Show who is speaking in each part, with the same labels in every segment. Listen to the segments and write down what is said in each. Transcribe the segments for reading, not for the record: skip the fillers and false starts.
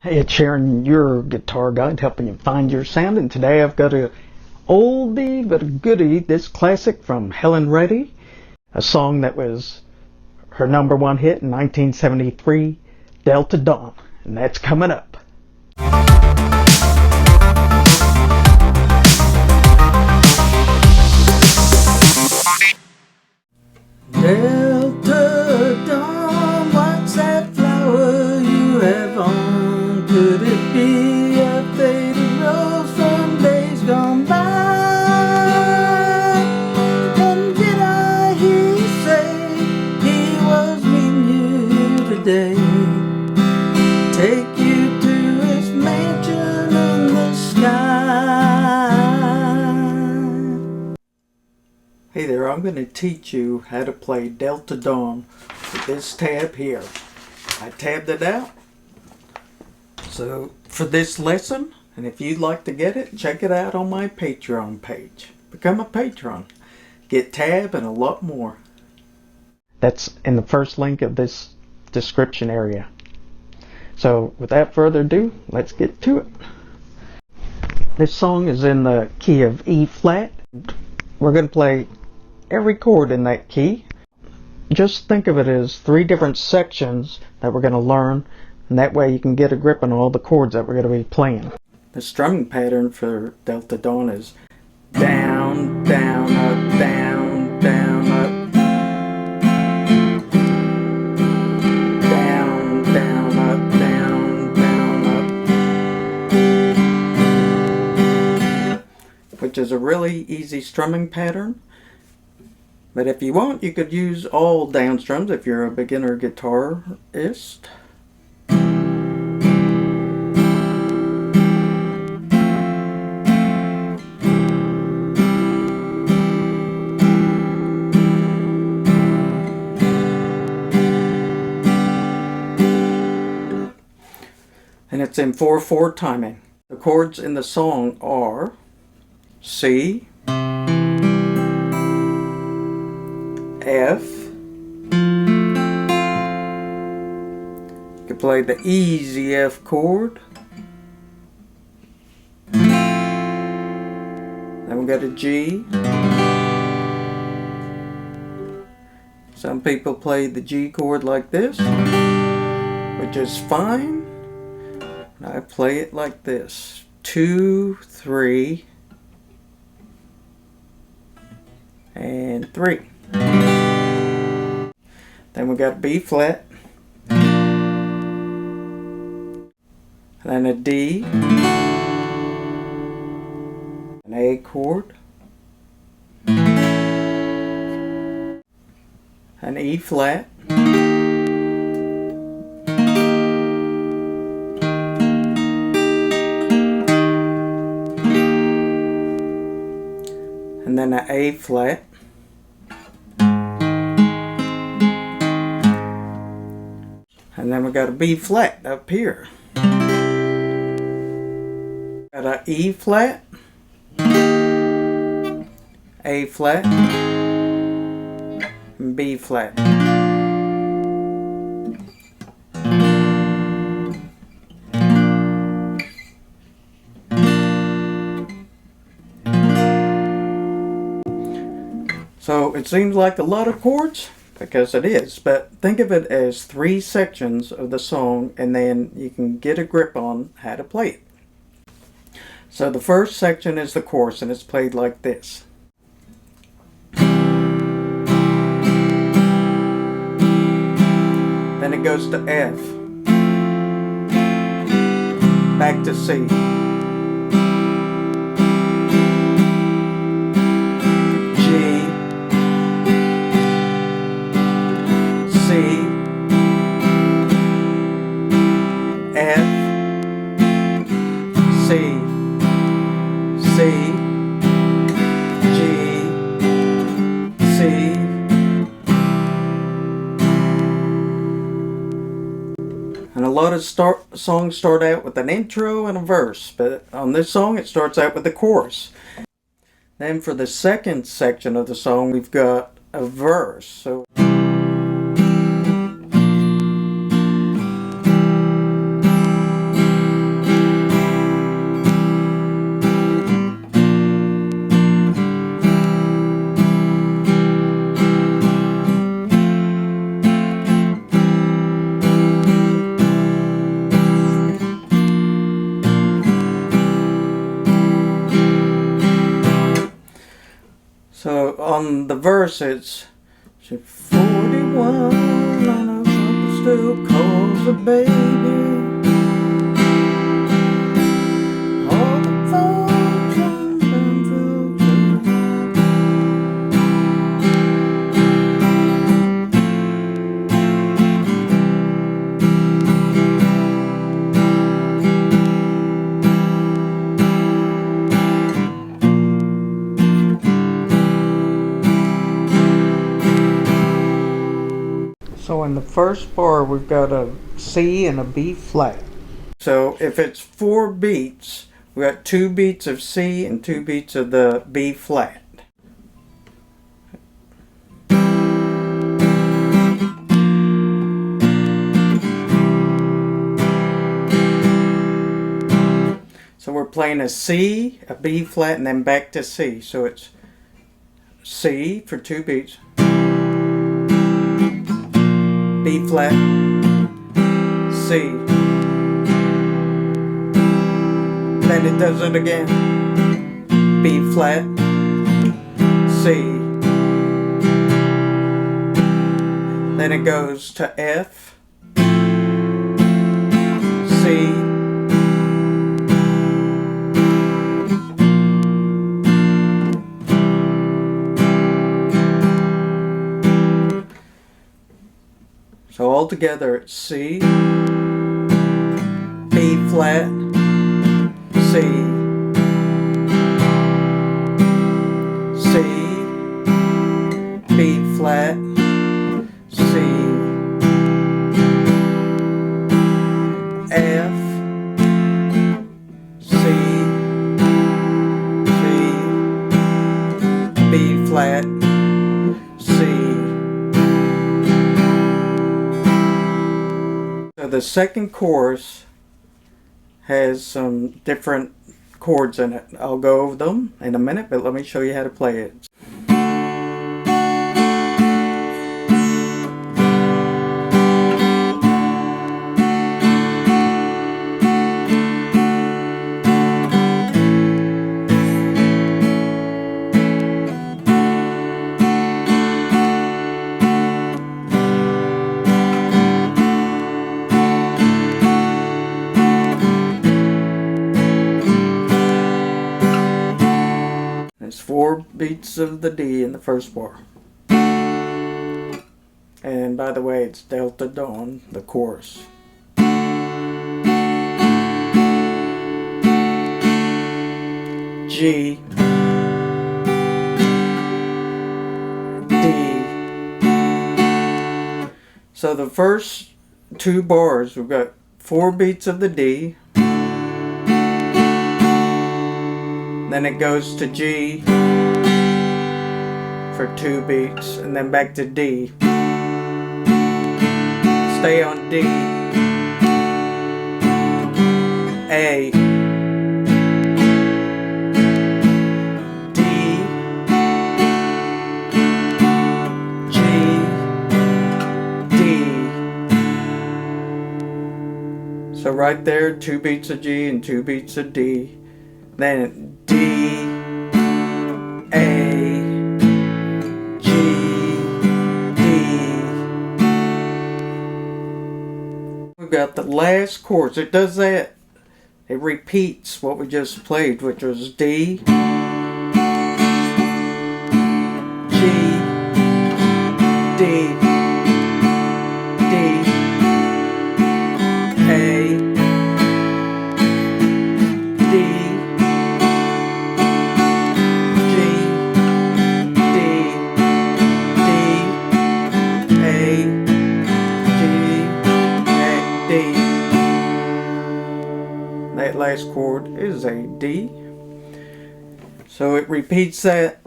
Speaker 1: Hey, it's Sharon, your guitar guide, helping you find your sound. And today I've got a oldie but a goodie, this classic from Helen Reddy, a song that was her #1 hit in 1973, Delta Dawn. And that's coming up.
Speaker 2: Delta Dawn, what's that flower you have on? Could it be a faded rose from days gone by? And did I hear you say he was meeting you here today? Take you to his mansion in the sky. Hey there, I'm going to teach you how to play Delta Dawn with this tab here. I tabbed it out. So for this lesson, and if you'd like to get it, check it out on my Patreon page. Become a patron. Get tab and a lot more.
Speaker 1: That's in the first link of this description area. So without further ado, let's get to it. This song is in the key of E flat. We're going to play every chord in that key. Just think of it as 3 different sections that we're going to learn, and that way you can get a grip on all the chords that we're going to be playing. The strumming pattern for Delta Dawn is down, down, up, down, down, up. Down, down, up, down, down, up. Which is a really easy strumming pattern. But if you want, you could use all down strums if you're a beginner guitarist. And it's in 4/4 timing. The chords in the song are C, F. You can play the easy F chord. Then we got a G. Some people play the G chord like this, which is fine. I play it like this: 2, 3, and 3. Then we got B flat, and then a D, an A chord, an E flat, and then an A flat, and then we got a B flat up here. Got a E flat, A flat, and B flat. So it seems like a lot of chords, because it is, but think of it as 3 sections of the song, and then you can get a grip on how to play it. So the first section is the chorus, and it's played like this. Then it goes to F, back to C, F, C, C, G, C. And a lot of songs start out with an intro and a verse, but on this song it starts out with the chorus. Then for the second section of the song we've got a verse. So
Speaker 2: the verse, it's 41 and a papa still calls a baby. All the folks on Danbury. So in the first bar we've got a C and a B flat. So if it's 4 beats, we got 2 beats of C and 2 beats of the B flat. So we're playing a C, a B flat, and then back to C. So it's C for 2 beats, B flat, C. Then it does it again. B flat, C. Then it goes to F, C, so all together it's C, B flat, C, C, B flat, C, F, C, C, B flat, C. So the second chorus has some different chords in it. I'll go over them in a minute, but let me show you how to play it. There's 4 beats of the D in the first bar. And by the way, it's Delta Dawn, the chorus. G, D. So the first 2 bars, we've got 4 beats of the D. Then it goes to G for 2 beats, and then back to D. Stay on D, A, D, G, D. So right there, 2 beats of G and 2 beats of D. Then D, A, G, D. We've got the last chords. It does that. It repeats what we just played, which was D, G, D, D, A, D, that last chord is a D. So it repeats that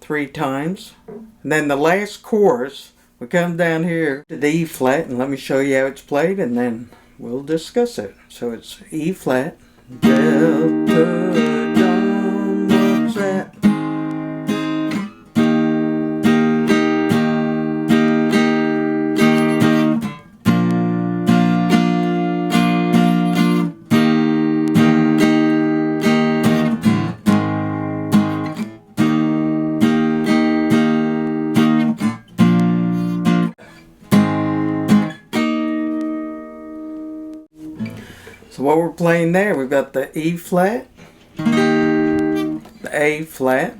Speaker 2: 3 times. And then the last chorus, we come down here to the E flat, and let me show you how it's played, and then we'll discuss it. So it's E flat, Delta Dawn, what's that? So what we're playing there, we've got the E flat, the A flat,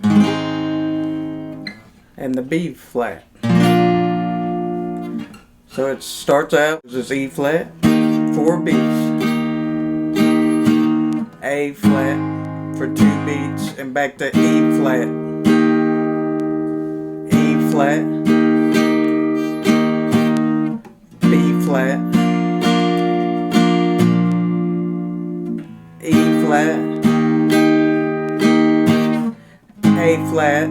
Speaker 2: and the B flat. So it starts out as E flat, 4 beats, A flat for 2 beats, and back to E flat, E flat, B flat, E flat, A flat,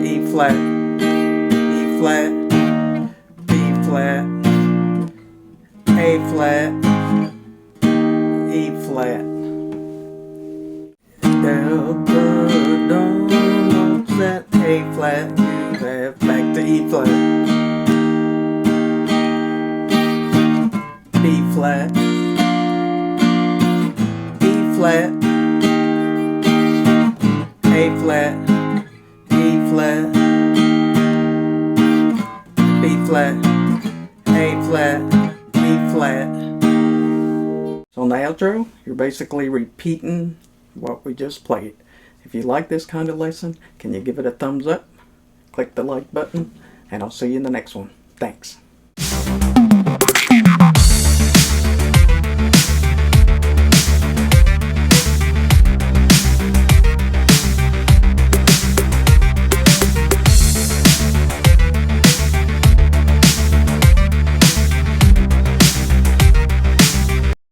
Speaker 2: E flat, E flat, B flat, A flat, E flat. Delta Dawn, that A flat, you have back to E flat, B flat, E flat, A flat, E flat, B flat, A flat, E flat. So on the outro, you're basically repeating what we just played. If you like this kind of lesson, can you give it a thumbs up? Click the like button, and I'll see you in the next one. Thanks.